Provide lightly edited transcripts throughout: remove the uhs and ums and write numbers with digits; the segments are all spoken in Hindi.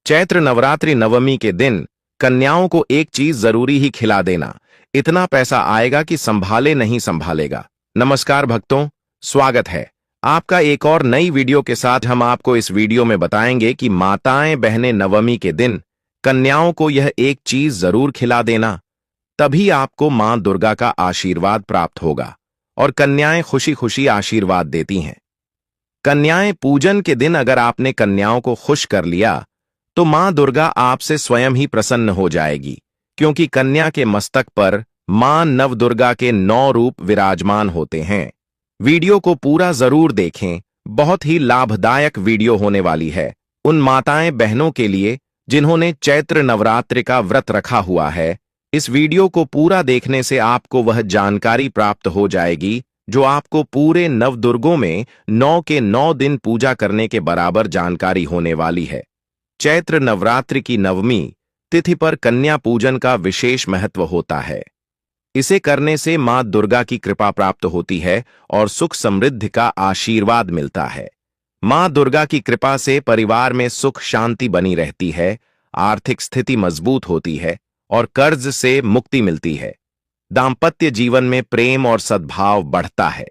चैत्र नवरात्रि नवमी के दिन कन्याओं को एक चीज जरूरी ही खिला देना। इतना पैसा आएगा कि संभाले नहीं संभालेगा। नमस्कार भक्तों, स्वागत है आपका एक और नई वीडियो के साथ। हम आपको इस वीडियो में बताएंगे कि माताएं बहनें नवमी के दिन कन्याओं को यह एक चीज जरूर खिला देना, तभी आपको मां दुर्गा का आशीर्वाद प्राप्त होगा और कन्याएं खुशी खुशी आशीर्वाद देती हैं। कन्याएं पूजन के दिन अगर आपने कन्याओं को खुश कर लिया तो मां दुर्गा आपसे स्वयं ही प्रसन्न हो जाएगी, क्योंकि कन्या के मस्तक पर मां नवदुर्गा के 9 रूप विराजमान होते हैं। वीडियो को पूरा जरूर देखें, बहुत ही लाभदायक वीडियो होने वाली है उन माताएं बहनों के लिए जिन्होंने चैत्र नवरात्रि का व्रत रखा हुआ है। इस वीडियो को पूरा देखने से आपको वह जानकारी प्राप्त हो जाएगी जो आपको पूरे नवदुर्गों में 9 के 9 दिन पूजा करने के बराबर जानकारी होने वाली है। चैत्र नवरात्रि की नवमी तिथि पर कन्या पूजन का विशेष महत्व होता है। इसे करने से मां दुर्गा की कृपा प्राप्त होती है और सुख समृद्धि का आशीर्वाद मिलता है। मां दुर्गा की कृपा से परिवार में सुख शांति बनी रहती है, आर्थिक स्थिति मजबूत होती है और कर्ज से मुक्ति मिलती है। दाम्पत्य जीवन में प्रेम और सद्भाव बढ़ता है,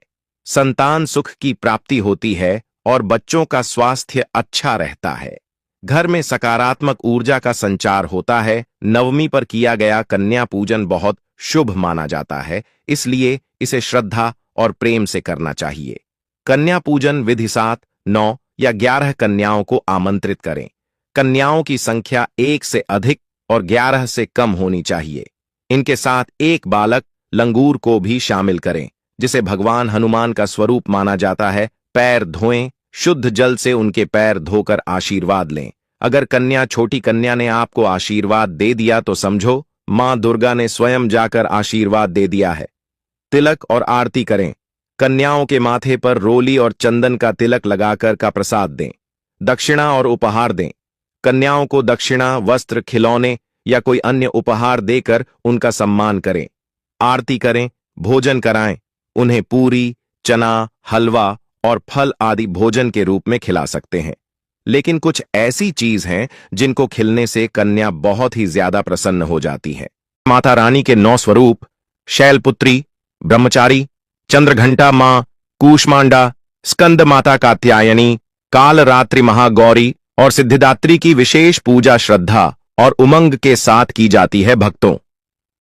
संतान सुख की प्राप्ति होती है और बच्चों का स्वास्थ्य अच्छा रहता है। घर में सकारात्मक ऊर्जा का संचार होता है। नवमी पर किया गया कन्या पूजन बहुत शुभ माना जाता है, इसलिए इसे श्रद्धा और प्रेम से करना चाहिए। कन्या पूजन विधि 7, 9 या 11 कन्याओं को आमंत्रित करें। कन्याओं की संख्या 1 से अधिक और 11 से कम होनी चाहिए। इनके साथ एक बालक लंगूर को भी शामिल करें, जिसे भगवान हनुमान का स्वरूप माना जाता है। पैर धोएं, शुद्ध जल से उनके पैर धोकर आशीर्वाद लें। अगर कन्या छोटी कन्या ने आपको आशीर्वाद दे दिया तो समझो मां दुर्गा ने स्वयं जाकर आशीर्वाद दे दिया है। तिलक और आरती करें। कन्याओं के माथे पर रोली और चंदन का तिलक लगाकर का प्रसाद दें। दक्षिणा और उपहार दें। कन्याओं को दक्षिणा, वस्त्र, खिलौने या कोई अन्य उपहार देकर उनका सम्मान करें। आरती करें, भोजन कराएं। उन्हें पूरी, चना, हलवा और फल आदि भोजन के रूप में खिला सकते हैं। लेकिन कुछ ऐसी चीज हैं जिनको खिलने से कन्या बहुत ही ज्यादा प्रसन्न हो जाती है। माता रानी के 9 स्वरूप शैलपुत्री, ब्रह्मचारी, चंद्रघंटा मां, कूष्मांडा, स्कंद माता कात्यायनी, कालरात्रि महागौरी और सिद्धिदात्री की विशेष पूजा श्रद्धा और उमंग के साथ की जाती है। भक्तों,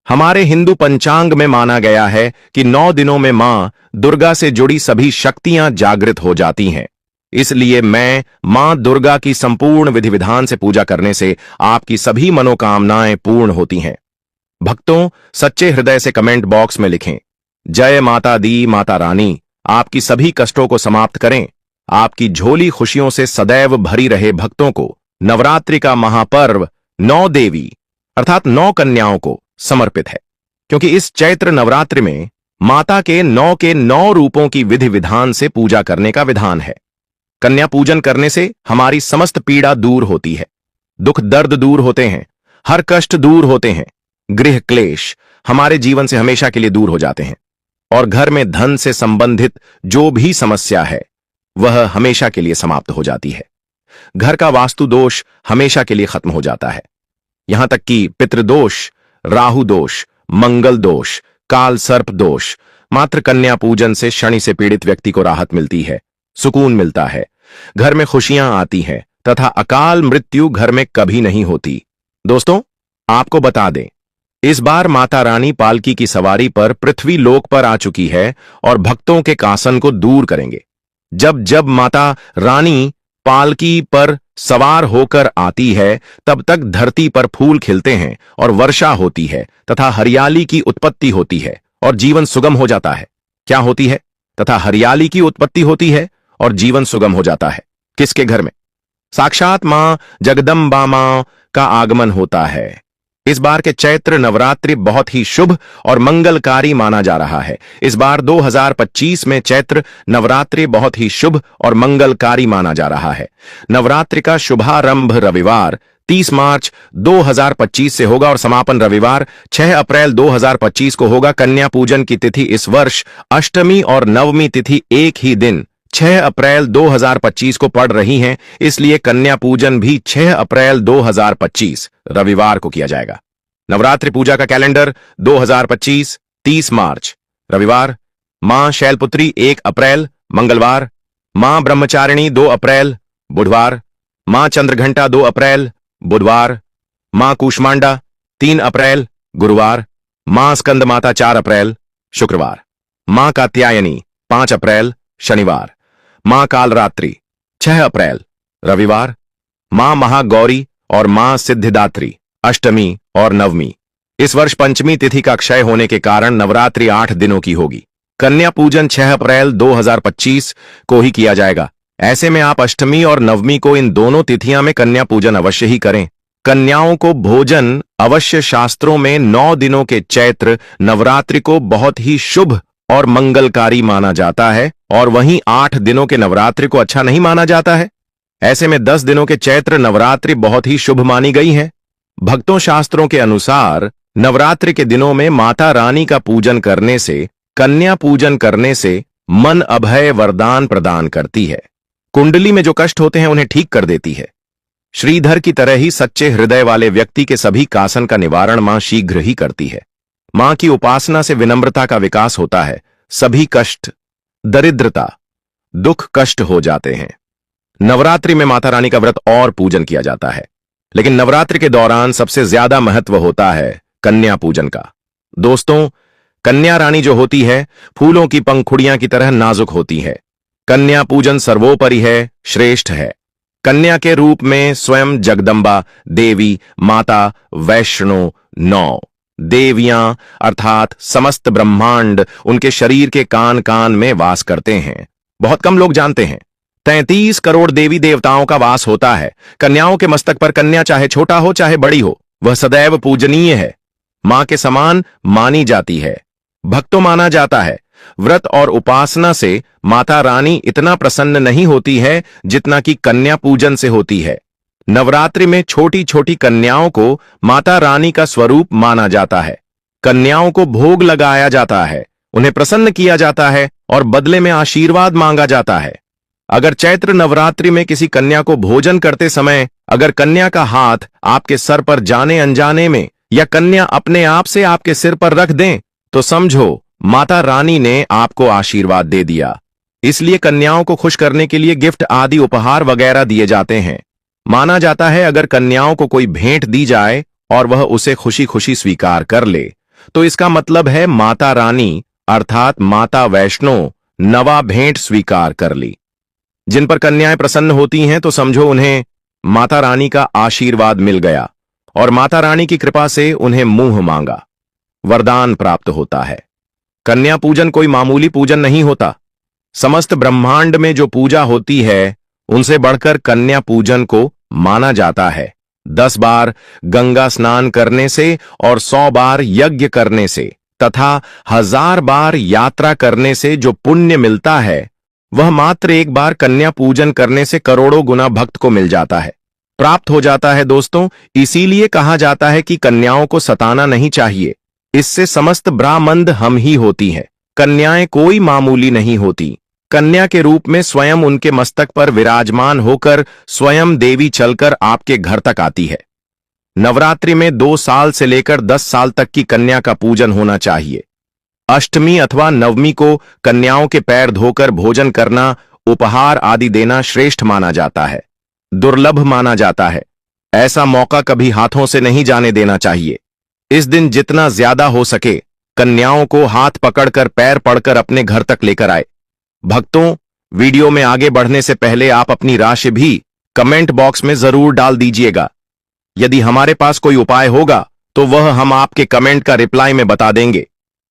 हमारे हिंदू पंचांग में माना गया है कि 9 दिनों में मां दुर्गा से जुड़ी सभी शक्तियां जागृत हो जाती हैं। इसलिए मैं मां दुर्गा की संपूर्ण विधि विधान से पूजा करने से आपकी सभी मनोकामनाएं पूर्ण होती हैं। भक्तों, सच्चे हृदय से कमेंट बॉक्स में लिखें, जय माता दी माता रानी आपकी सभी कष्टों को समाप्त करें, आपकी झोली खुशियों से सदैव भरी रहे। भक्तों को नवरात्रि का महापर्व 9 देवी अर्थात 9 कन्याओं को समर्पित है, क्योंकि इस चैत्र नवरात्रि में माता के 9 के 9 रूपों की विधि विधान से पूजा करने का विधान है। कन्या पूजन करने से हमारी समस्त पीड़ा दूर होती है, दुख दर्द दूर होते हैं, हर कष्ट दूर होते हैं, गृह क्लेश हमारे जीवन से हमेशा के लिए दूर हो जाते हैं और घर में धन से संबंधित जो भी समस्या है वह हमेशा के लिए समाप्त हो जाती है। घर का वास्तु दोष हमेशा के लिए खत्म हो जाता है। यहां तक कि पितृदोष, राहु दोष, मंगल दोष, काल सर्प दोष, मात्र कन्या पूजन से शनि से पीड़ित व्यक्ति को राहत मिलती है, सुकून मिलता है, घर में खुशियां आती हैं तथा अकाल मृत्यु घर में कभी नहीं होती। दोस्तों, आपको बता दें, इस बार माता रानी पालकी की सवारी पर पृथ्वी लोक पर आ चुकी है और भक्तों के कासन को दूर करेंगे। जब जब माता रानी पालकी पर सवार होकर आती है तब तक धरती पर फूल खिलते हैं और वर्षा होती है तथा हरियाली की उत्पत्ति होती है और जीवन सुगम हो जाता है। क्या होती है? तथा हरियाली की उत्पत्ति होती है और जीवन सुगम हो जाता है। किसके घर में? साक्षात मां जगदम्बा मां का आगमन होता है। इस बार के चैत्र नवरात्रि बहुत ही शुभ और मंगलकारी माना जा रहा है। इस बार 2025 में चैत्र नवरात्रि बहुत ही शुभ और मंगलकारी माना जा रहा है। नवरात्रि का शुभारंभ रविवार 30 मार्च 2025 से होगा और समापन रविवार 6 अप्रैल 2025 को होगा। कन्या पूजन की तिथि इस वर्ष अष्टमी और नवमी तिथि एक ही दिन 6 अप्रैल 2025 को पड़ रही हैं, इसलिए कन्या पूजन भी 6 अप्रैल 2025 रविवार को किया जाएगा। नवरात्रि पूजा का कैलेंडर 2025 30 मार्च रविवार, मां शैलपुत्री 1 अप्रैल मंगलवार, मां ब्रह्मचारिणी 2 अप्रैल बुधवार, मां चंद्रघंटा 2 अप्रैल बुधवार, मां कूष्मांडा 3 अप्रैल गुरुवार, मां स्कंदमाता 4 अप्रैल शुक्रवार, मां कात्यायनी 5 अप्रैल शनिवार, मां कालरात्रि 6 अप्रैल रविवार, मां महागौरी और मां सिद्धिदात्री अष्टमी और नवमी। इस वर्ष पंचमी तिथि का क्षय होने के कारण नवरात्रि 8 दिनों की होगी। कन्या पूजन 6 अप्रैल 2025 को ही किया जाएगा। ऐसे में आप अष्टमी और नवमी को इन दोनों तिथियां में कन्या पूजन अवश्य ही करें। कन्याओं को भोजन अवश्य शास्त्रों में 9 दिनों के चैत्र नवरात्रि को बहुत ही शुभ और मंगलकारी माना जाता है, और वहीं 8 दिनों के नवरात्रि को अच्छा नहीं माना जाता है। ऐसे में 10 दिनों के चैत्र नवरात्रि बहुत ही शुभ मानी गई है। भक्तों, शास्त्रों के अनुसार नवरात्रि के दिनों में माता रानी का पूजन करने से, कन्या पूजन करने से मन अभय वरदान प्रदान करती है। कुंडली में जो कष्ट होते हैं उन्हें ठीक कर देती है। श्रीधर की तरह ही सच्चे हृदय वाले व्यक्ति के सभी कासन का निवारण मां शीघ्र ही करती है। मां की उपासना से विनम्रता का विकास होता है। सभी कष्ट, दरिद्रता, दुख कष्ट हो जाते हैं। नवरात्रि में माता रानी का व्रत और पूजन किया जाता है, लेकिन नवरात्रि के दौरान सबसे ज्यादा महत्व होता है कन्या पूजन का। दोस्तों, कन्या रानी जो होती है फूलों की पंखुड़ियां की तरह नाजुक होती है। कन्या पूजन सर्वोपरि है, श्रेष्ठ है। कन्या के रूप में स्वयं जगदम्बा देवी, माता वैष्णो, 9 देवियां अर्थात समस्त ब्रह्मांड उनके शरीर के कान कान में वास करते हैं। बहुत कम लोग जानते हैं 33 करोड़ देवी देवताओं का वास होता है। कन्याओं के मस्तक पर कन्या चाहे छोटा हो चाहे बड़ी हो, वह सदैव पूजनीय है, मां के समान मानी जाती है, भक्तों माना जाता है। व्रत और उपासना से माता रानी इतना प्रसन्न नहीं होती है जितना कि कन्या पूजन से होती है। नवरात्रि में छोटी छोटी कन्याओं को माता रानी का स्वरूप माना जाता है। कन्याओं को भोग लगाया जाता है, उन्हें प्रसन्न किया जाता है और बदले में आशीर्वाद मांगा जाता है। अगर चैत्र नवरात्रि में किसी कन्या को भोजन करते समय अगर कन्या का हाथ आपके सर पर जाने अनजाने में या कन्या अपने आप से आपके सिर पर रख दें, तो समझो माता रानी ने आपको आशीर्वाद दे दिया। इसलिए कन्याओं को खुश करने के लिए गिफ्ट आदि उपहार वगैरह दिए जाते हैं। माना जाता है अगर कन्याओं को कोई भेंट दी जाए और वह उसे खुशी खुशी स्वीकार कर ले, तो इसका मतलब है माता रानी अर्थात माता वैष्णो नवा भेंट स्वीकार कर ली। जिन पर कन्याएं प्रसन्न होती हैं तो समझो उन्हें माता रानी का आशीर्वाद मिल गया और माता रानी की कृपा से उन्हें मुंह मांगा वरदान प्राप्त होता है। कन्या पूजन कोई मामूली पूजन नहीं होता। समस्त ब्रह्मांड में जो पूजा होती है उनसे बढ़कर कन्या पूजन को माना जाता है। 10 बार गंगा स्नान करने से और 100 बार यज्ञ करने से तथा 1000 बार यात्रा करने से जो पुण्य मिलता है, वह मात्र एक बार कन्या पूजन करने से करोड़ों गुना भक्त को मिल जाता है, प्राप्त हो जाता है। दोस्तों, इसीलिए कहा जाता है कि कन्याओं को सताना नहीं चाहिए। इससे समस्त ब्राह्मंड हम ही होती है। कन्याएं कोई मामूली नहीं होती। कन्या के रूप में स्वयं उनके मस्तक पर विराजमान होकर स्वयं देवी चलकर आपके घर तक आती है। नवरात्रि में 2 साल से लेकर 10 साल तक की कन्या का पूजन होना चाहिए। अष्टमी अथवा नवमी को कन्याओं के पैर धोकर भोजन करना, उपहार आदि देना श्रेष्ठ माना जाता है, दुर्लभ माना जाता है। ऐसा मौका कभी हाथों से नहीं जाने देना चाहिए। इस दिन जितना ज्यादा हो सके कन्याओं को हाथ पकड़कर पैर पड़कर अपने घर तक लेकर आए। भक्तों, वीडियो में आगे बढ़ने से पहले आप अपनी राशि भी कमेंट बॉक्स में जरूर डाल दीजिएगा। यदि हमारे पास कोई उपाय होगा तो वह हम आपके कमेंट का रिप्लाई में बता देंगे।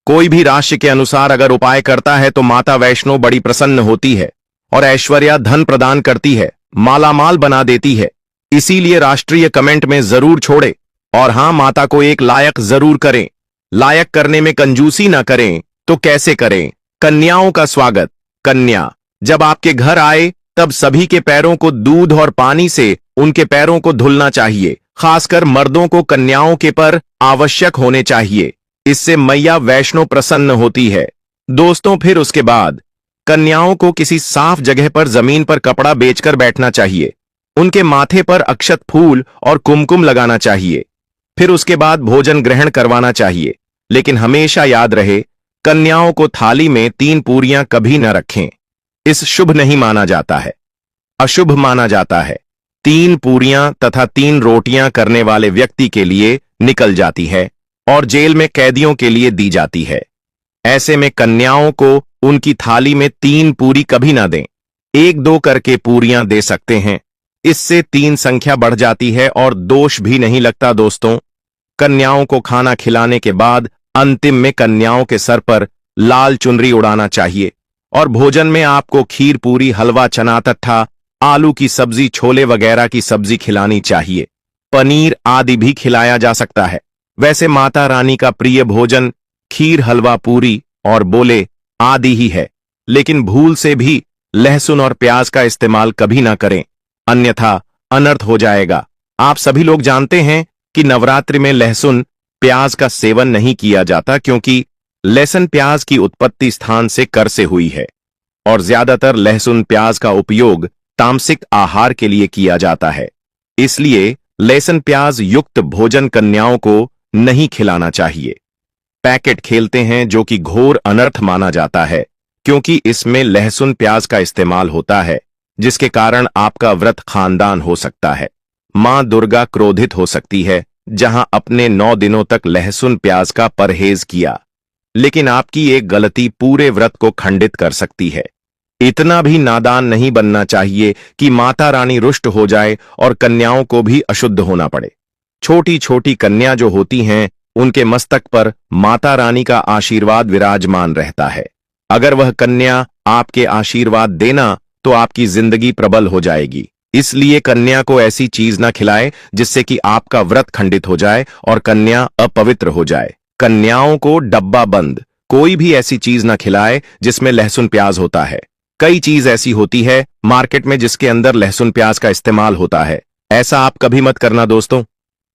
कोई भी राशि के अनुसार अगर उपाय करता है तो माता वैष्णो बड़ी प्रसन्न होती है और ऐश्वर्या धन प्रदान करती है, मालामाल बना देती है। इसीलिए राष्ट्रीय कमेंट में जरूर छोड़े और हां, माता को एक लायक जरूर करें। लायक करने में कंजूसी ना करें तो कैसे करें? कन्याओं का स्वागत। कन्या जब आपके घर आए तब सभी के पैरों को दूध और पानी से उनके पैरों को धुलना चाहिए। खासकर मर्दों को कन्याओं के पर आवश्यक होने चाहिए। इससे मैया वैष्णो प्रसन्न होती है। दोस्तों, फिर उसके बाद कन्याओं को किसी साफ जगह पर जमीन पर कपड़ा बेचकर बैठना चाहिए। उनके माथे पर अक्षत फूल और कुमकुम लगाना चाहिए। फिर उसके बाद भोजन ग्रहण करवाना चाहिए। लेकिन हमेशा याद रहे, कन्याओं को थाली में 3 पूरियां कभी न रखें। इस शुभ नहीं माना जाता है, अशुभ माना जाता है। 3 पूरियां तथा 3 रोटियां करने वाले व्यक्ति के लिए निकल जाती है और जेल में कैदियों के लिए दी जाती है। ऐसे में कन्याओं को उनकी थाली में 3 पूरी कभी ना दें। 1-2 करके पूरियां दे सकते हैं। इससे 3 संख्या बढ़ जाती है और दोष भी नहीं लगता। दोस्तों, कन्याओं को खाना खिलाने के बाद अंतिम में कन्याओं के सर पर लाल चुनरी उड़ाना चाहिए और भोजन में आपको खीर, पूरी, हलवा, चना तथा आलू की सब्जी, छोले वगैरह की सब्जी खिलानी चाहिए। पनीर आदि भी खिलाया जा सकता है। वैसे माता रानी का प्रिय भोजन खीर, हलवा, पूरी और बोले आदि ही है। लेकिन भूल से भी लहसुन और प्याज का इस्तेमाल कभी ना करें, अन्यथा अनर्थ हो जाएगा। आप सभी लोग जानते हैं कि नवरात्रि में लहसुन प्याज का सेवन नहीं किया जाता, क्योंकि लहसुन प्याज की उत्पत्ति स्थान से कर से हुई है और ज्यादातर लहसुन प्याज का उपयोग तामसिक आहार के लिए किया जाता है। इसलिए लहसुन प्याज युक्त भोजन कन्याओं को नहीं खिलाना चाहिए। पैकेट खेलते हैं, जो कि घोर अनर्थ माना जाता है, क्योंकि इसमें लहसुन प्याज का इस्तेमाल होता है, जिसके कारण आपका व्रत खानदान हो सकता है। मां दुर्गा क्रोधित हो सकती है, जहां अपने 9 दिनों तक लहसुन प्याज का परहेज किया, लेकिन आपकी एक गलती पूरे व्रत को खंडित कर सकती है। इतना भी नादान नहीं बनना चाहिए कि माता रानी रुष्ट हो जाए और कन्याओं को भी अशुद्ध होना पड़े। छोटी छोटी कन्या जो होती हैं, उनके मस्तक पर माता रानी का आशीर्वाद विराजमान रहता है। अगर वह कन्या आपके आशीर्वाद देना, तो आपकी जिंदगी प्रबल हो जाएगी। इसलिए कन्या को ऐसी चीज ना खिलाए जिससे कि आपका व्रत खंडित हो जाए और कन्या अपवित्र हो जाए। कन्याओं को डब्बा बंद कोई भी ऐसी चीज ना खिलाए जिसमें लहसुन प्याज होता है। कई चीज ऐसी होती है मार्केट में जिसके अंदर लहसुन प्याज का इस्तेमाल होता है। ऐसा आप कभी मत करना दोस्तों।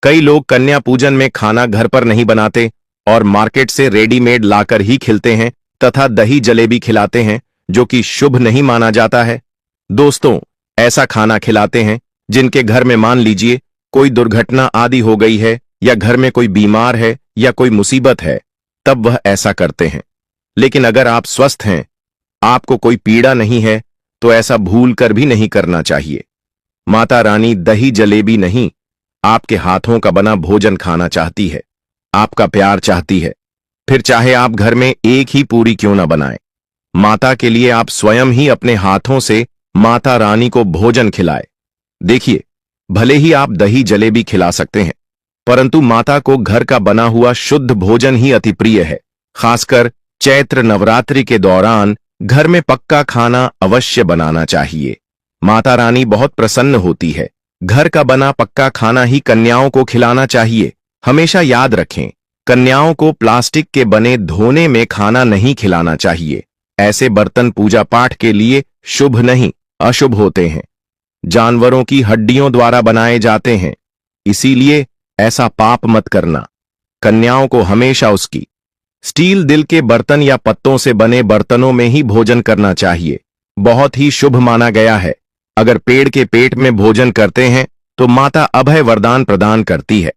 कई लोग कन्या पूजन में खाना घर पर नहीं बनाते और मार्केट से रेडीमेड लाकर ही खिलते हैं तथा दही जलेबी खिलाते हैं, जो कि शुभ नहीं माना जाता है। दोस्तों, ऐसा खाना खिलाते हैं जिनके घर में मान लीजिए कोई दुर्घटना आदि हो गई है, या घर में कोई बीमार है, या कोई मुसीबत है, तब वह ऐसा करते हैं। लेकिन अगर आप स्वस्थ हैं, आपको कोई पीड़ा नहीं है, तो ऐसा भूल कर भी नहीं करना चाहिए। माता रानी दही जलेबी नहीं, आपके हाथों का बना भोजन खाना चाहती है, आपका प्यार चाहती है। फिर चाहे आप घर में एक ही पूरी क्यों ना बनाएं, माता के लिए आप स्वयं ही अपने हाथों से माता रानी को भोजन खिलाए। देखिए, भले ही आप दही जलेबी खिला सकते हैं, परंतु माता को घर का बना हुआ शुद्ध भोजन ही अति प्रिय है। खासकर चैत्र नवरात्रि के दौरान घर में पक्का खाना अवश्य बनाना चाहिए। माता रानी बहुत प्रसन्न होती है। घर का बना पक्का खाना ही कन्याओं को खिलाना चाहिए। हमेशा याद रखें, कन्याओं को प्लास्टिक के बने धोने में खाना नहीं खिलाना चाहिए। ऐसे बर्तन पूजा पाठ के लिए शुभ नहीं, अशुभ होते हैं। जानवरों की हड्डियों द्वारा बनाए जाते हैं, इसीलिए ऐसा पाप मत करना। कन्याओं को हमेशा उसकी स्टील दिल के बर्तन या पत्तों से बने बर्तनों में ही भोजन करना चाहिए। बहुत ही शुभ माना गया है। अगर पेड़ के पेट में भोजन करते हैं तो माता अभय वरदान प्रदान करती है।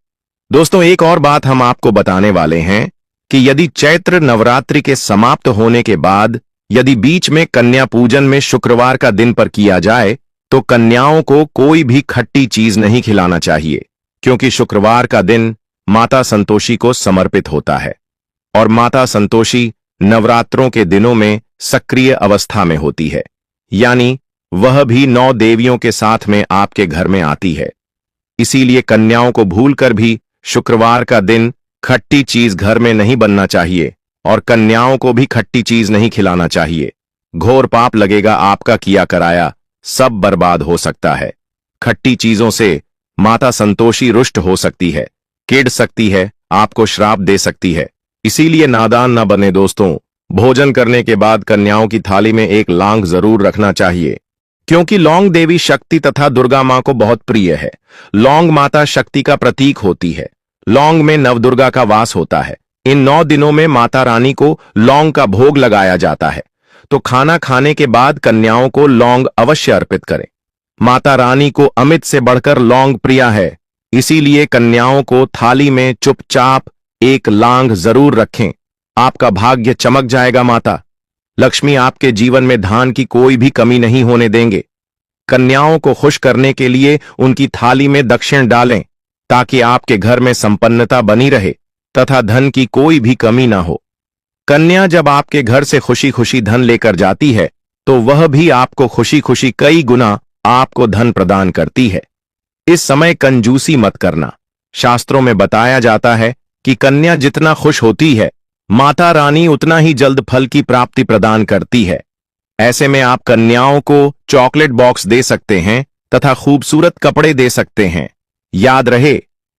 दोस्तों, एक और बात हम आपको बताने वाले हैं कि यदि चैत्र नवरात्रि के समाप्त होने के बाद यदि बीच में कन्या पूजन में शुक्रवार का दिन पर किया जाए, तो कन्याओं को कोई भी खट्टी चीज नहीं खिलाना चाहिए, क्योंकि शुक्रवार का दिन माता संतोषी को समर्पित होता है और माता संतोषी नवरात्रों के दिनों में सक्रिय अवस्था में होती है, यानी वह भी 9 देवियों के साथ में आपके घर में आती है। इसीलिए कन्याओं को भूलकर भी शुक्रवार का दिन खट्टी चीज घर में नहीं बनना चाहिए और कन्याओं को भी खट्टी चीज नहीं खिलाना चाहिए। घोर पाप लगेगा, आपका किया कराया सब बर्बाद हो सकता है। खट्टी चीजों से माता संतोषी रुष्ट हो सकती है, किड सकती है, आपको श्राप दे सकती है। इसीलिए नादान न बने दोस्तों। भोजन करने के बाद कन्याओं की थाली में एक लौंग जरूर रखना चाहिए, क्योंकि लौंग देवी शक्ति तथा दुर्गा मां को बहुत प्रिय है। लौंग माता शक्ति का प्रतीक होती है। लौंग में नवदुर्गा का वास होता है। इन 9 दिनों में माता रानी को लौंग का भोग लगाया जाता है। तो खाना खाने के बाद कन्याओं को लौंग अवश्य अर्पित करें। माता रानी को अमित से बढ़कर लौंग प्रिय है, इसीलिए कन्याओं को थाली में चुपचाप एक लांग जरूर रखें। आपका भाग्य चमक जाएगा। माता लक्ष्मी आपके जीवन में धान की कोई भी कमी नहीं होने देंगे। कन्याओं को खुश करने के लिए उनकी थाली में दक्षिण डालें, ताकि आपके घर में संपन्नता बनी रहे तथा धन की कोई भी कमी ना हो। कन्या जब आपके घर से खुशी खुशी धन लेकर जाती है, तो वह भी आपको खुशी खुशी कई गुना आपको धन प्रदान करती है। इस समय कंजूसी मत करना। शास्त्रों में बताया जाता है कि कन्या जितना खुश होती है, माता रानी उतना ही जल्द फल की प्राप्ति प्रदान करती है। ऐसे में आप कन्याओं को चॉकलेट बॉक्स दे सकते हैं तथा खूबसूरत कपड़े दे सकते हैं। याद रहे,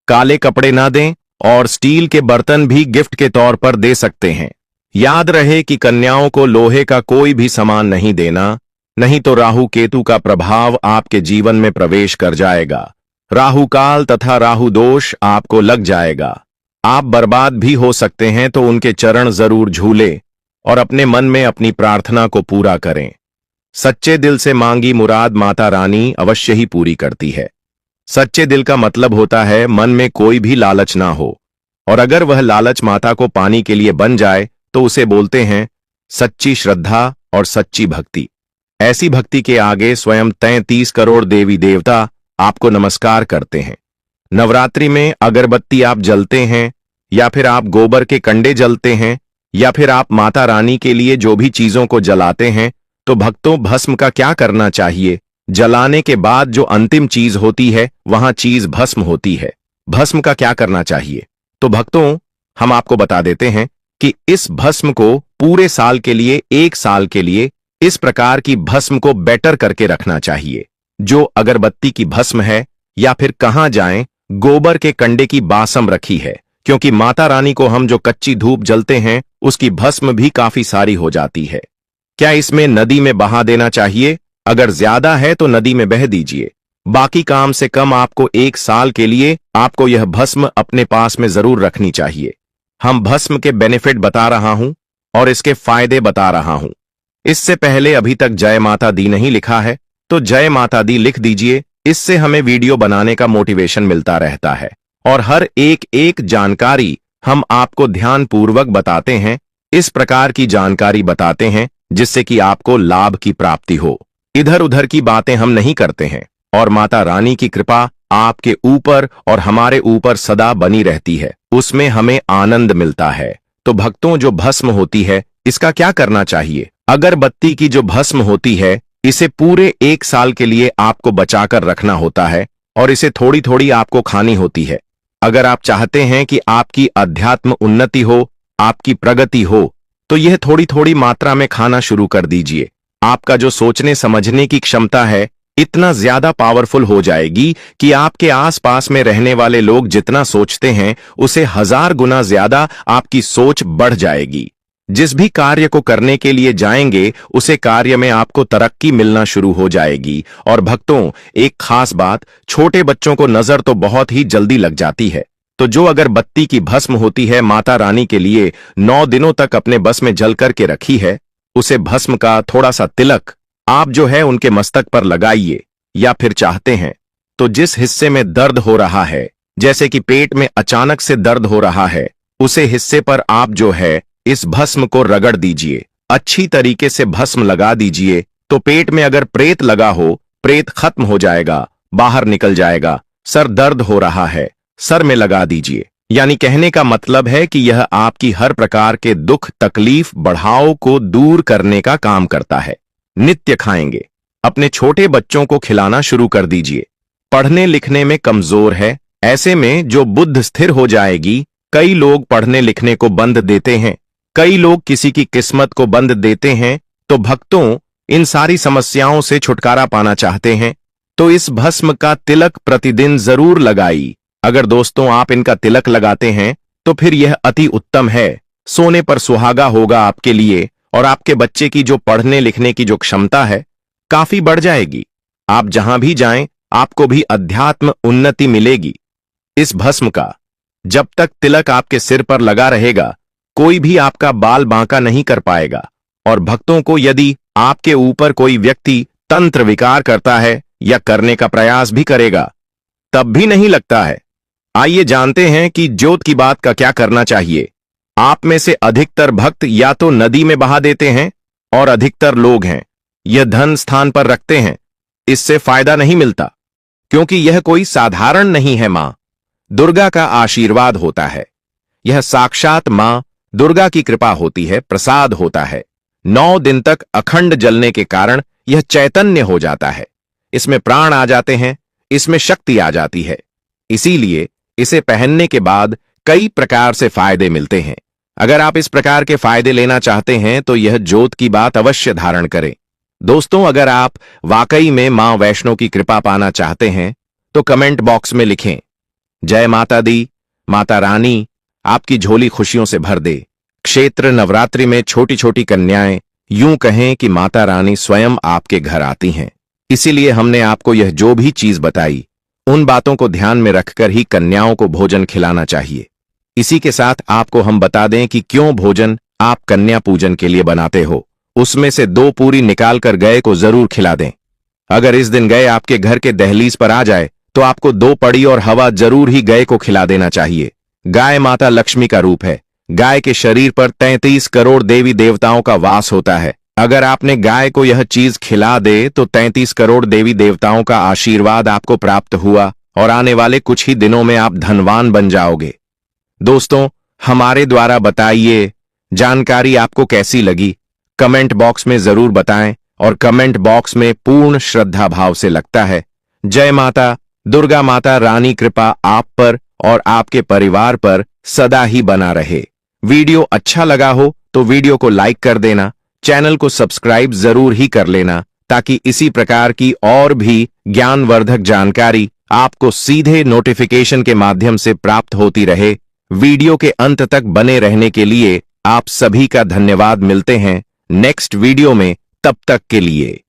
काले कपड़े ना दें और स्टील के बर्तन भी गिफ्ट के तौर पर दे सकते हैं। याद रहे कि कन्याओं को लोहे का कोई भी सामान नहीं देना, नहीं तो राहु केतु का प्रभाव आपके जीवन में प्रवेश कर जाएगा। राहु काल तथा राहु दोष आपको लग जाएगा। आप बर्बाद भी हो सकते हैं, तो उनके चरण जरूर झूले और अपने मन में अपनी प्रार्थना को पूरा करें। सच्चे दिल से मांगी मुराद माता रानी अवश्य ही पूरी करती है। सच्चे दिल का मतलब होता है मन में कोई भी लालच ना हो, और अगर वह लालच माता को पाने के लिए बन जाए तो उसे बोलते हैं सच्ची श्रद्धा और सच्ची भक्ति। ऐसी भक्ति के आगे स्वयं 33 करोड़ देवी देवता आपको नमस्कार करते हैं। नवरात्रि में अगरबत्ती आप जलते हैं, या फिर आप गोबर के कंडे जलते हैं, या फिर आप माता रानी के लिए जो भी चीजों को जलाते हैं, तो भक्तों भस्म का क्या करना चाहिए? जलाने के बाद जो अंतिम चीज होती है, वहां चीज भस्म होती है। भस्म का क्या करना चाहिए? तो भक्तों, हम आपको बता देते हैं कि इस भस्म को पूरे साल के लिए, 1 साल के लिए इस प्रकार की भस्म को बेटर करके रखना चाहिए। जो अगरबत्ती की भस्म है, या फिर कहां जाएं, गोबर के कंडे की बासम रखी है, क्योंकि माता रानी को हम जो कच्ची धूप जलते हैं उसकी भस्म भी काफी सारी हो जाती है। क्या इसमें नदी में बहा देना चाहिए? अगर ज्यादा है तो नदी में बह दीजिए। बाकी काम से कम आपको 1 साल के लिए आपको यह भस्म अपने पास में जरूर रखनी चाहिए। हम भस्म के बेनिफिट बता रहा हूं और इसके फायदे बता रहा हूं। इससे पहले अभी तक जय माता दी नहीं लिखा है तो जय माता दी लिख दीजिए। इससे हमें वीडियो बनाने का मोटिवेशन मिलता रहता है, और हर एक जानकारी हम आपको ध्यानपूर्वक बताते हैं। इस प्रकार की जानकारी बताते हैं जिससे कि आपको लाभ की प्राप्ति हो। इधर उधर की बातें हम नहीं करते हैं, और माता रानी की कृपा आपके ऊपर और हमारे ऊपर सदा बनी रहती है। उसमें हमें आनंद मिलता है। तो भक्तों, जो भस्म होती है इसका क्या करना चाहिए? अगरबत्ती की जो भस्म होती है, इसे पूरे 1 साल के लिए आपको बचाकर रखना होता है, और इसे थोड़ी थोड़ी आपको खानी होती है। अगर आप चाहते हैं कि आपकी अध्यात्म उन्नति हो, आपकी प्रगति हो, तो यह थोड़ी थोड़ी मात्रा में खाना शुरू कर दीजिए। आपका जो सोचने समझने की क्षमता है इतना ज्यादा पावरफुल हो जाएगी कि आपके आसपास में रहने वाले लोग जितना सोचते हैं उसे 1000 गुना ज्यादा आपकी सोच बढ़ जाएगी। जिस भी कार्य को करने के लिए जाएंगे उसे कार्य में आपको तरक्की मिलना शुरू हो जाएगी। और भक्तों, एक खास बात, छोटे बच्चों को नजर तो बहुत ही जल्दी लग जाती है, तो जो अगरबत्ती की भस्म होती है माता रानी के लिए 9 दिनों तक अपने बस में जल करके रखी है, उसे भस्म का थोड़ा सा तिलक आप जो है उनके मस्तक पर लगाइए। या फिर चाहते हैं तो जिस हिस्से में दर्द हो रहा है, जैसे कि पेट में अचानक से दर्द हो रहा है, उसे हिस्से पर आप जो है इस भस्म को रगड़ दीजिए। अच्छी तरीके से भस्म लगा दीजिए, तो पेट में अगर प्रेत लगा हो, प्रेत खत्म हो जाएगा, बाहर निकल जाएगा। सर दर्द हो रहा है, सर में लगा दीजिए। यानी कहने का मतलब है कि यह आपकी हर प्रकार के दुख, तकलीफ, बढ़ाव को दूर करने का काम करता है। नित्य खाएंगे। अपने छोटे बच्चों को खिलाना शुरू कर दीजिए। पढ़ने लिखने में कमजोर है, ऐसे में जो बुद्ध स्थिर हो जाएगी। कई लोग पढ़ने लिखने को बंद देते हैं, कई लोग किसी की किस्मत को बंद देते हैं। तो भक्तों, इन सारी समस्याओं से छुटकारा पाना चाहते हैं तो इस भस्म का तिलक प्रतिदिन जरूर लगाई। अगर दोस्तों आप इनका तिलक लगाते हैं तो फिर यह अति उत्तम है। सोने पर सुहागा होगा आपके लिए, और आपके बच्चे की जो पढ़ने लिखने की जो क्षमता है काफी बढ़ जाएगी। आप जहां भी जाएं आपको भी अध्यात्म उन्नति मिलेगी। इस भस्म का जब तक तिलक आपके सिर पर लगा रहेगा, कोई भी आपका बाल बांका नहीं कर पाएगा। और भक्तों को यदि आपके ऊपर कोई व्यक्ति तंत्र विकार करता है या करने का प्रयास भी करेगा तब भी नहीं लगता है। आइए जानते हैं कि ज्योत की बात का क्या करना चाहिए। आप में से अधिकतर भक्त या तो नदी में बहा देते हैं और अधिकतर लोग हैं यह धन स्थान पर रखते हैं। इससे फायदा नहीं मिलता क्योंकि यह कोई साधारण नहीं है, मां दुर्गा का आशीर्वाद होता है। यह साक्षात मां दुर्गा की कृपा होती है, प्रसाद होता है। 9 दिन तक अखंड जलने के कारण यह चैतन्य हो जाता है, इसमें प्राण आ जाते हैं, इसमें शक्ति आ जाती है। इसीलिए इसे पहनने के बाद कई प्रकार से फायदे मिलते हैं। अगर आप इस प्रकार के फायदे लेना चाहते हैं तो यह ज्योत की बात अवश्य धारण करें। दोस्तों, अगर आप वाकई में मां वैष्णो की कृपा पाना चाहते हैं तो कमेंट बॉक्स में लिखें, जय माता दी, माता रानी आपकी झोली खुशियों से भर दे। क्षेत्र नवरात्रि में छोटी छोटी कन्याएं यूं कहें कि माता रानी स्वयं आपके घर आती हैं। इसीलिए हमने आपको यह जो भी चीज बताई उन बातों को ध्यान में रखकर ही कन्याओं को भोजन खिलाना चाहिए। इसी के साथ आपको हम बता दें कि क्यों भोजन आप कन्या पूजन के लिए बनाते हो। उसमें से 2 पूरी निकालकर गाय को जरूर खिला दें। अगर इस दिन गाय आपके घर के दहलीज पर आ जाए तो आपको 2 पड़ी और हवा जरूर ही गाय को खिला देना चाहिए। गाय माता लक्ष्मी का रूप है। गाय के शरीर पर 33 करोड़ देवी देवताओं का वास होता है। अगर आपने गाय को यह चीज खिला दे तो 33 करोड़ देवी देवताओं का आशीर्वाद आपको प्राप्त हुआ और आने वाले कुछ ही दिनों में आप धनवान बन जाओगे। दोस्तों, हमारे द्वारा बताइए जानकारी आपको कैसी लगी, कमेंट बॉक्स में जरूर बताएं और कमेंट बॉक्स में पूर्ण श्रद्धा भाव से लगता है। जय माता दुर्गा, माता रानी कृपा आप पर और आपके परिवार पर सदा ही बना रहे। वीडियो अच्छा लगा हो तो वीडियो को लाइक कर देना, चैनल को सब्सक्राइब जरूर ही कर लेना ताकि इसी प्रकार की और भी ज्ञानवर्धक जानकारी आपको सीधे नोटिफिकेशन के माध्यम से प्राप्त होती रहे। वीडियो के अंत तक बने रहने के लिए आप सभी का धन्यवाद। मिलते हैं नेक्स्ट वीडियो में, तब तक के लिए।